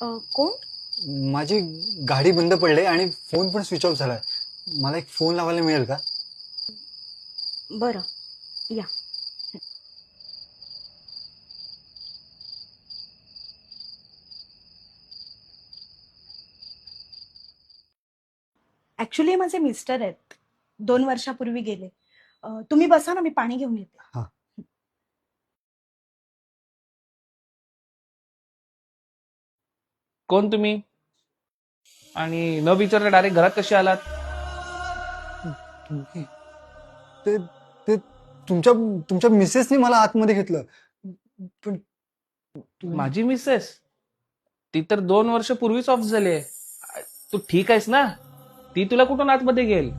कोण? माझी गाडी बंद पडली आणि फोन पण स्विच ऑफ झालाय. मला एक फोन लावायला मिळेल का? बरं, या. ऍक्च्युली माझे मिस्टर आहेत, 2 वर्षापूर्वी गेले. तुम्ही बसा ना, मी पाणी घेऊन येते. हा. कोण तुम्ही? आणि न विचारता डायरेक्ट घरात कसे आलात? ते ते तुमच्या तुमच्या मिसेसनी मला आतमध्ये घेतलं. पण माझी मिसेस? ती तर 2 वर्ष पूर्वीच ऑफ झाली. तू ठीक आहेस ना? ती तुला कुठून आतमध्ये गेल?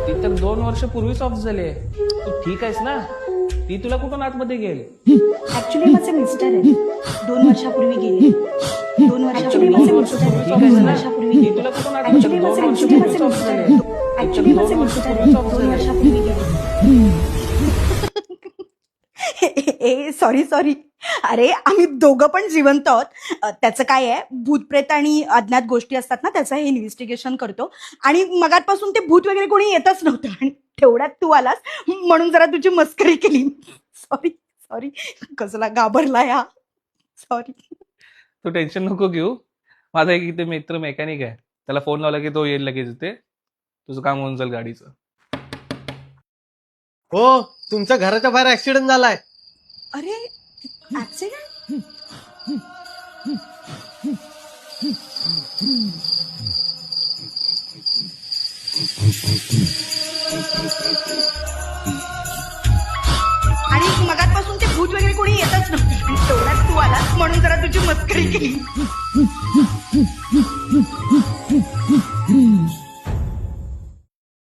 ती तर 2 वर्ष पूर्वीच ऑफ झाली. तू ठीक आहेस ना? ती तुला कुठून आतमध्ये गेल? ऍक्च्युली माझे मिस्टर आहेत, 2 वर्षापूर्वी गेले. 2 वर्षापूर्वी माझे मिस्टर आहेत, 2 वर्षापूर्वी ती गेले. तुला कुठून ऍक्च्युली आतमध्ये? माझे 2 वर्ष मिस्टर पूर्वीच ऑफ झाली. ऍक्च्युली माझे मिस्टर आहेत, 2 वर्षापूर्वी गेले. सॉरी. अरे आम्ही दोघं पण जिवंत आहोत. त्याचं काय आहे, भूतप्रेत आणि अज्ञात गोष्टी असतात ना, त्याचं हे इन्व्हेस्टिगेशन करतो. आणि मगातपासून ते भूत वगैरे कोणी येतच नव्हतं आणि तेवढ्यात तू आलास म्हणून जरा तुझी मस्करी केली. सॉरी. कसला घाबरला या. सॉरी. तू टेन्शन नको घेऊ. माझा एक इथे मित्र मेकॅनिक आहे, त्याला फोन लावला की तो येईल लगेच इथे. तुझं काम होऊन जाईल गाडीचं. हो, तुमच्या घराच्या बाहेर ऍक्सिडेंट झालाय. अरे ऍक्सिडेंट? आणि मगातपासून ते भूत वगैरे कोणी येतच नव्हतं आणि तेवढ्यात तू आलास म्हणून जरा तुझी मस्करी केली.